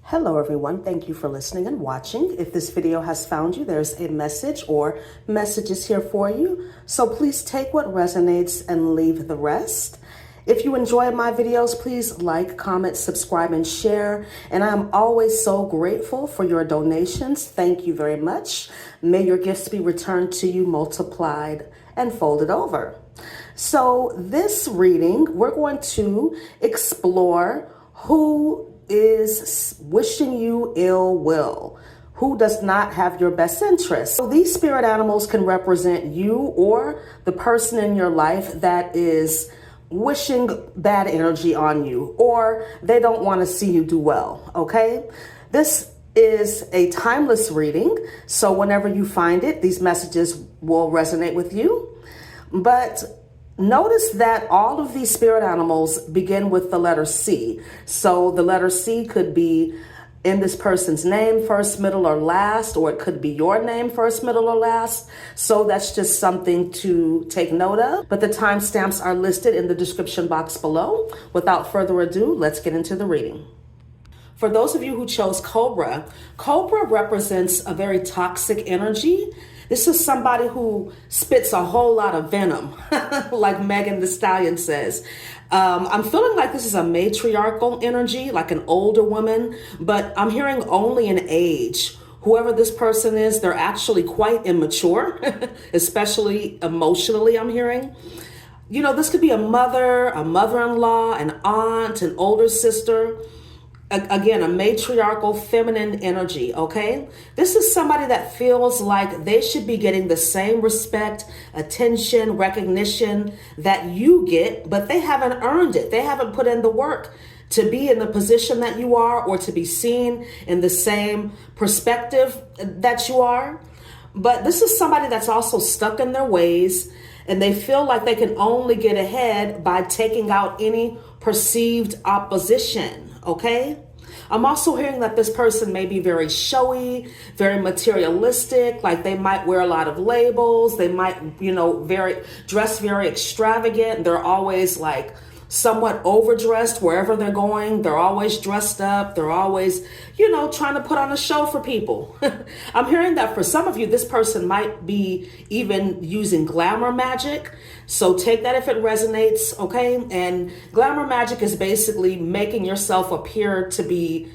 Hello everyone, thank you for listening and watching. If this video has found you, there's a message or messages here for you. So please take what resonates and leave the rest. If you enjoy my videos, please like, comment, subscribe, and share. And I'm always so grateful for your donations. Thank you very much. May your gifts be returned to you multiplied and folded over. So this reading, we're going to explore who is wishing you ill will, who does not have your best interest. So these spirit animals can represent you or the person in your life that is wishing bad energy on you, or they don't want to see you do well, okay? This is a timeless reading, so whenever you find it, these messages will resonate with you. But notice that all of these spirit animals begin with the letter C. So the letter C could be in this person's name, first, middle, or last, or it could be your name, first, middle, or last. So that's just something to take note of. But the timestamps are listed in the description box below. Without further ado, let's get into the reading. For those of you who chose COBRA, COBRA represents a very toxic energy. This is somebody who spits a whole lot of venom, like Megan Thee Stallion says. I'm feeling like this is a matriarchal energy, like an older woman, but I'm hearing only an age. Whoever this person is, they're actually quite immature, especially emotionally, I'm hearing. You know, this could be a mother, a mother-in-law, an aunt, an older sister. Again, a matriarchal feminine energy, okay? This is somebody that feels like they should be getting the same respect, attention, recognition that you get, but they haven't earned it. They haven't put in the work to be in the position that you are or to be seen in the same perspective that you are. But this is somebody that's also stuck in their ways, and they feel like they can only get ahead by taking out any perceived opposition. Okay, I'm also hearing that this person may be very showy, very materialistic, like they might wear a lot of labels. They might, dress very extravagant. They're always like somewhat overdressed wherever they're going. They're always dressed up. They're always, trying to put on a show for people. I'm hearing that for some of you, this person might be even using glamour magic. So take that if it resonates, okay? And glamour magic is basically making yourself appear to be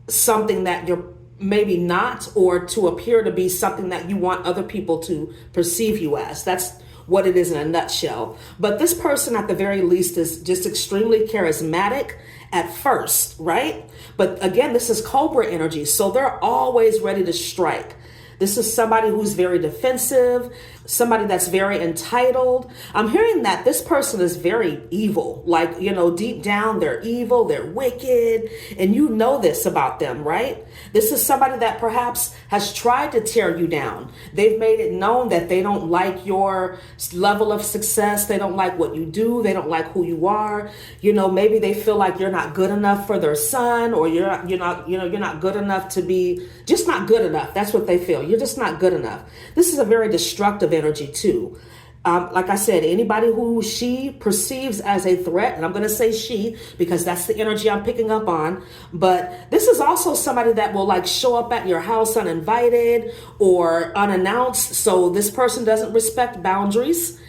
something that you're maybe not, or to appear to be something that you want other people to perceive you as. That's what it is in a nutshell. But this person at the very least is just extremely charismatic at first, right? But again, this is COBRA energy, so they're always ready to strike. This is somebody who's very defensive, somebody that's very entitled. I'm hearing that this person is very evil, like, deep down they're evil, they're wicked, and you know this about them, right? This is somebody that perhaps has tried to tear you down. They've made it known that they don't like your level of success. They don't like what you do. They don't like who you are. Maybe they feel like you're not good enough for their son, or you're not good enough to be, just not good enough. That's what they feel. You're just not good enough. This is a very destructive energy too. Like I said, anybody who she perceives as a threat, and I'm going to say she because that's the energy I'm picking up on, but this is also somebody that will like show up at your house uninvited or unannounced. So this person doesn't respect boundaries.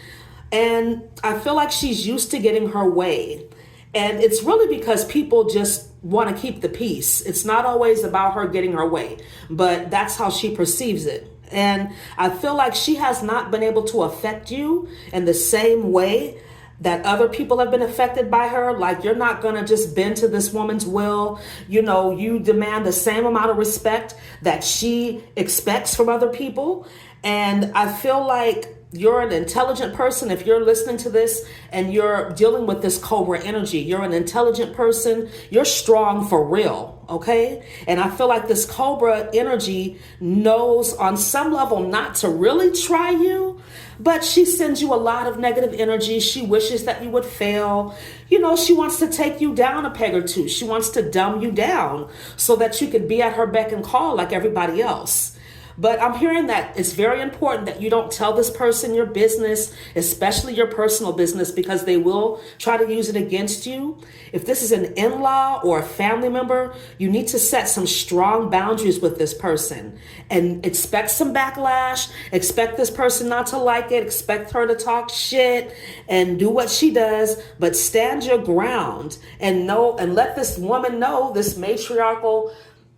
And I feel like she's used to getting her way. And it's really because people just want to keep the peace. It's not always about her getting her way, but that's how she perceives it. And I feel like she has not been able to affect you in the same way that other people have been affected by her. Like, you're not going to just bend to this woman's will. You demand the same amount of respect that she expects from other people. And I feel like you're an intelligent person. If you're listening to this and you're dealing with this COBRA energy, you're an intelligent person. You're strong for real, okay? And I feel like this COBRA energy knows on some level not to really try you, but she sends you a lot of negative energy. She wishes that you would fail. She wants to take you down a peg or two. She wants to dumb you down so that you could be at her beck and call like everybody else. But I'm hearing that it's very important that you don't tell this person your business, especially your personal business, because they will try to use it against you. If this is an in-law or a family member, you need to set some strong boundaries with this person and expect some backlash. Expect this person not to like it. Expect her to talk shit and do what she does, but stand your ground and know, and let this woman know, this matriarchal,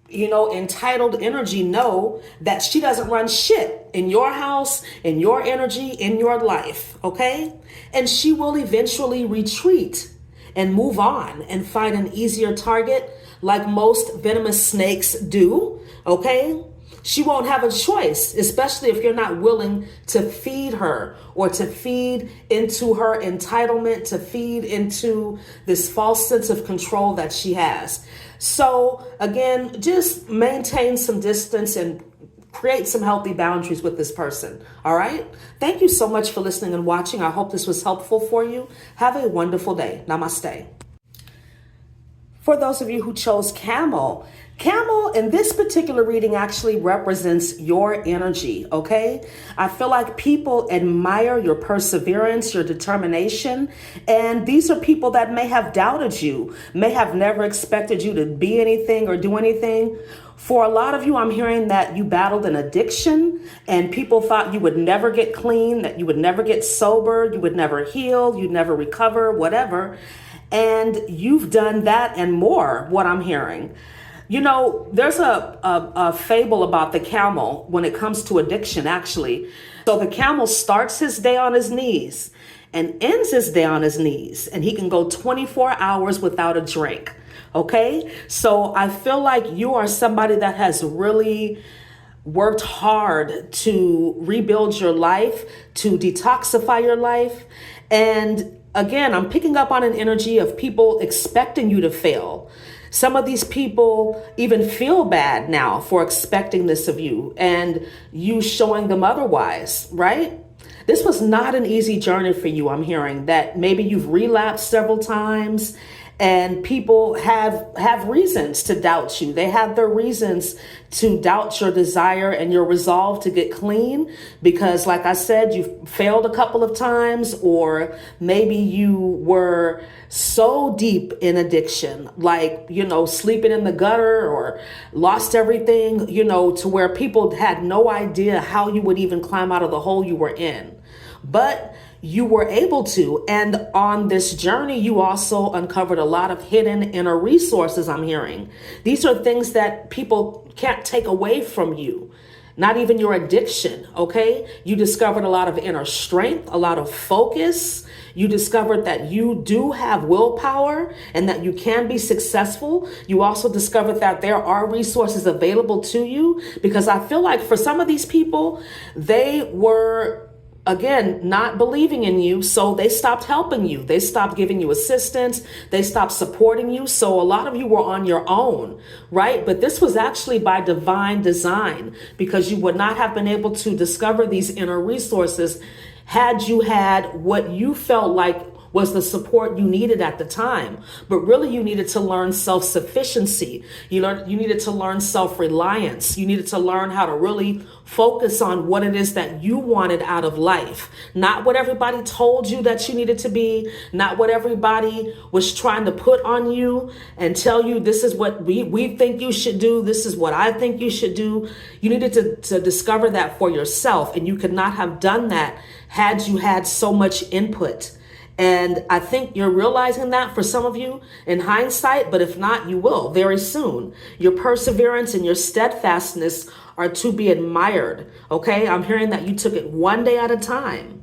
entitled energy, know that she doesn't run shit in your house, in your energy, in your life, okay? And she will eventually retreat and move on and find an easier target like most venomous snakes do, okay? She won't have a choice, especially if you're not willing to feed her or to feed into her entitlement, to feed into this false sense of control that she has. So again, just maintain some distance and create some healthy boundaries with this person. All right. Thank you so much for listening and watching. I hope this was helpful for you. Have a wonderful day. Namaste. For those of you who chose CAMEL, CAMEL in this particular reading actually represents your energy, okay? I feel like people admire your perseverance, your determination, and these are people that may have doubted you, may have never expected you to be anything or do anything. For a lot of you, I'm hearing that you battled an addiction and people thought you would never get clean, that you would never get sober, you would never heal, you'd never recover, whatever. And you've done that and more, what I'm hearing. There's a fable about the camel when it comes to addiction, actually. So the camel starts his day on his knees and ends his day on his knees, and he can go 24 hours without a drink. Okay. So I feel like you are somebody that has really worked hard to rebuild your life, to detoxify your life. And again, I'm picking up on an energy of people expecting you to fail. Some of these people even feel bad now for expecting this of you and you showing them otherwise, right? This was not an easy journey for you. I'm hearing that maybe you've relapsed several times and people have reasons to doubt you. They have their reasons to doubt your desire and your resolve to get clean because, like I said, you've failed a couple of times, or maybe you were so deep in addiction, like, sleeping in the gutter or lost everything, to where people had no idea how you would even climb out of the hole you were in. But you were able to. And on this journey, you also uncovered a lot of hidden inner resources, I'm hearing. These are things that people can't take away from you, not even your addiction, okay? You discovered a lot of inner strength, a lot of focus. You discovered that you do have willpower and that you can be successful. You also discovered that there are resources available to you, because I feel like for some of these people, they were, again, not believing in you, so they stopped helping you. They stopped giving you assistance. They stopped supporting you. So a lot of you were on your own, right? But this was actually by divine design, because you would not have been able to discover these inner resources had you had what you felt like was the support you needed at the time. But really, you needed to learn self-sufficiency. You needed to learn self-reliance. You needed to learn how to really focus on what it is that you wanted out of life. Not what everybody told you that you needed to be, not what everybody was trying to put on you and tell you, this is what we think you should do. This is what I think you should do. You needed to discover that for yourself. And you could not have done that had you had so much input. And I think you're realizing that for some of you in hindsight, but if not, you will very soon. Your perseverance and your steadfastness are to be admired. Okay. I'm hearing that you took it one day at a time.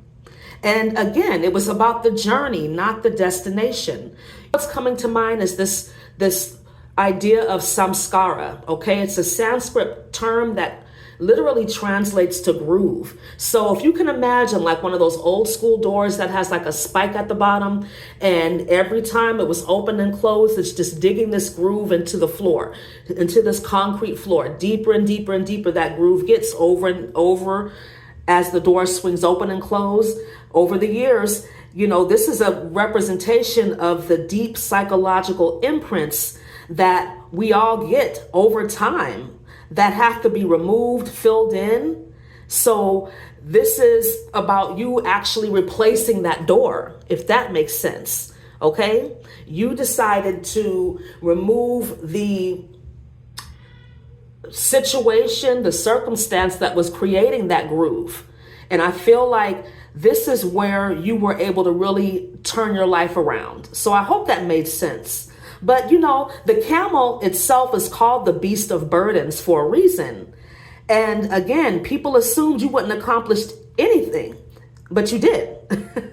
And again, it was about the journey, not the destination. What's coming to mind is this idea of samskara. Okay. It's a Sanskrit term that literally translates to groove. So if you can imagine like one of those old school doors that has like a spike at the bottom, and every time it was open and closed, it's just digging this groove into the floor, into this concrete floor, deeper and deeper and deeper that groove gets over and over as the door swings open and closed over the years. This is a representation of the deep psychological imprints that we all get over time. that have to be removed, filled in. So this is about you actually replacing that door, if that makes sense. Okay? You decided to remove the situation, the circumstance that was creating that groove. And I feel like this is where you were able to really turn your life around. So I hope that made sense. But you know, the camel itself is called the beast of burdens for a reason. And again, people assumed you wouldn't accomplish anything, but you did.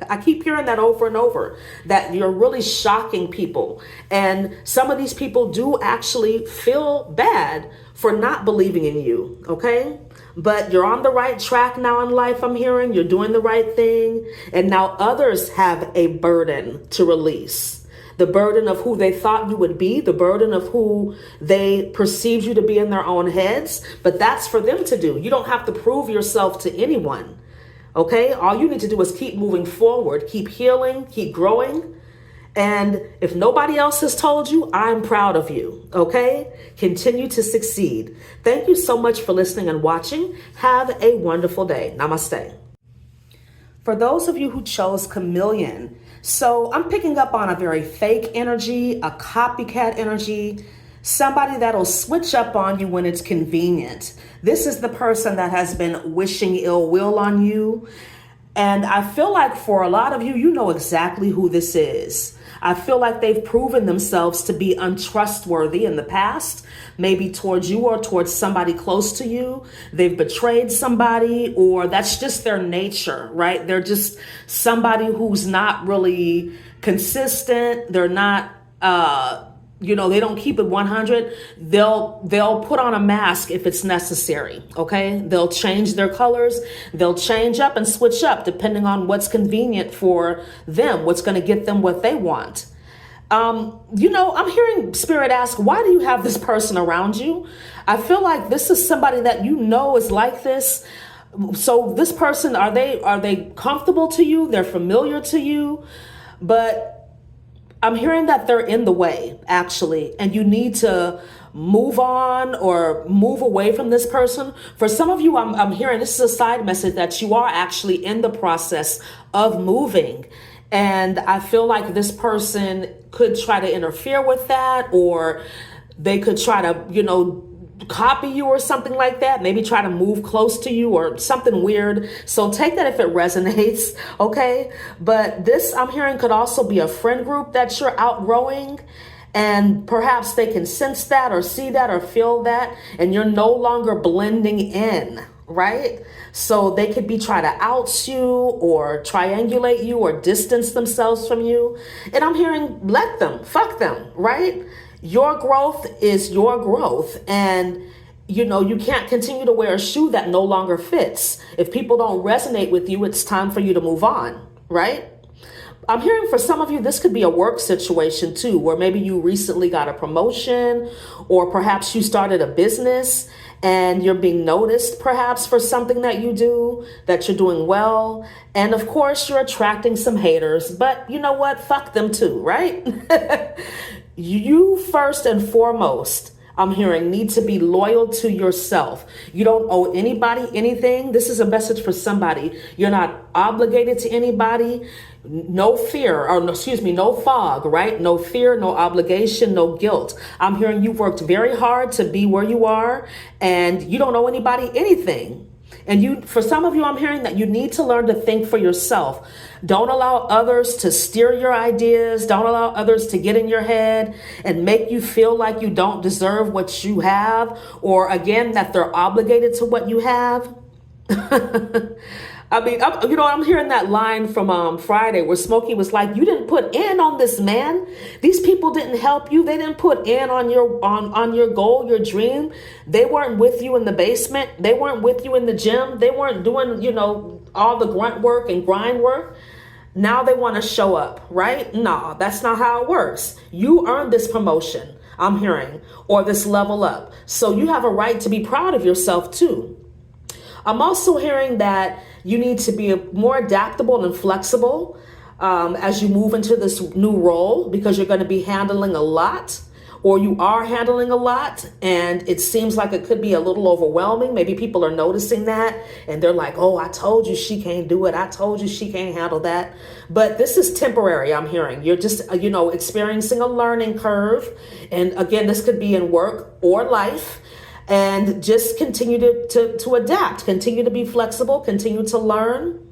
I keep hearing that over and over, that you're really shocking people. And some of these people do actually feel bad for not believing in you, okay? But you're on the right track now in life, I'm hearing. You're doing the right thing. And now others have a burden to release. The burden of who they thought you would be, the burden of who they perceived you to be in their own heads. But that's for them to do. You don't have to prove yourself to anyone. Okay? All you need to do is keep moving forward, keep healing, keep growing. And if nobody else has told you, I'm proud of you. Okay? Continue to succeed. Thank you so much for listening and watching. Have a wonderful day. Namaste. For those of you who chose Chameleon, so I'm picking up on a very fake energy, a copycat energy, somebody that'll switch up on you when it's convenient. This is the person that has been wishing ill will on you. And I feel like for a lot of you, you know exactly who this is. I feel like they've proven themselves to be untrustworthy in the past, maybe towards you or towards somebody close to you. They've betrayed somebody, or that's just their nature, right? They're just somebody who's not really consistent. They're not, they don't keep it 100. They'll put on a mask if it's necessary. Okay. They'll change their colors. They'll change up and switch up depending on what's convenient for them, what's going to get them what they want. I'm hearing Spirit ask, why do you have this person around you? I feel like this is somebody that you know is like this. So this person, are they comfortable to you? They're familiar to you, but I'm hearing that they're in the way, actually, and you need to move on or move away from this person. For some of you, I'm hearing this is a side message that you are actually in the process of moving. And I feel like this person could try to interfere with that, or they could try to, copy you or something like that, maybe try to move close to you or something weird. So take that if it resonates, okay? But this, I'm hearing, could also be a friend group that you're outgrowing, and perhaps they can sense that or see that or feel that, and you're no longer blending in, right? So they could be trying to out you or triangulate you or distance themselves from you. And I'm hearing, let them, fuck them, right? Your growth is your growth. And, you can't continue to wear a shoe that no longer fits. If people don't resonate with you, it's time for you to move on, right? I'm hearing for some of you, this could be a work situation too, where maybe you recently got a promotion, or perhaps you started a business and you're being noticed perhaps for something that you do, that you're doing well. And of course, you're attracting some haters, but you know what? Fuck them too, right? You first and foremost, I'm hearing, need to be loyal to yourself. You don't owe anybody anything. This is a message for somebody. You're not obligated to anybody. No fear, no fog, right? No fear, no obligation, no guilt. I'm hearing you worked very hard to be where you are, and you don't owe anybody anything. And for some of you, I'm hearing that you need to learn to think for yourself. Don't allow others to steer your ideas. Don't allow others to get in your head and make you feel like you don't deserve what you have, or again, that they're obligated to what you have. I'm hearing that line from Friday where Smokey was like, you didn't put in on this, man. These people didn't help you. They didn't put in on your goal, your dream. They weren't with you in the basement. They weren't with you in the gym. They weren't doing, all the grunt work and grind work. Now they want to show up, right? No, that's not how it works. You earned this promotion, I'm hearing, or this level up. So you have a right to be proud of yourself too. I'm also hearing that you need to be more adaptable and flexible as you move into this new role, because you're going to be handling a lot, or you are handling a lot and it seems like it could be a little overwhelming. Maybe people are noticing that and they're like, oh, I told you she can't do it. I told you she can't handle that. But this is temporary, I'm hearing. You're just, experiencing a learning curve. And again, this could be in work or life. And just continue to adapt, continue to be flexible, continue to learn.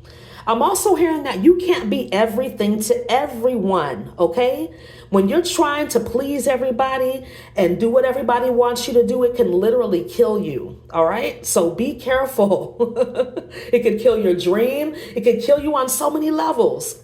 I'm also hearing that you can't be everything to everyone, okay? When you're trying to please everybody and do what everybody wants you to do, it can literally kill you, all right? So be careful. It could kill your dream. It could kill you on so many levels.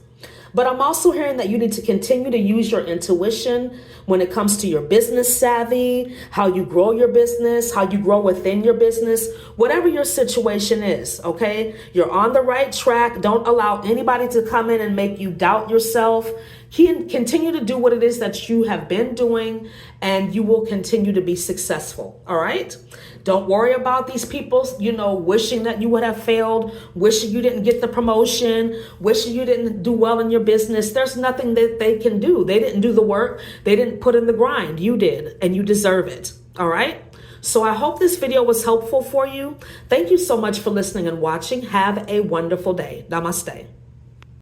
But I'm also hearing that you need to continue to use your intuition when it comes to your business savvy, how you grow your business, how you grow within your business, whatever your situation is, okay? You're on the right track. Don't allow anybody to come in and make you doubt yourself. Continue to do what it is that you have been doing, and you will continue to be successful, all right? Don't worry about these people, wishing that you would have failed, wishing you didn't get the promotion, wishing you didn't do well in your business. There's nothing that they can do. They didn't do the work. They didn't put in the grind. You did, and you deserve it, all right? So I hope this video was helpful for you. Thank you so much for listening and watching. Have a wonderful day. Namaste.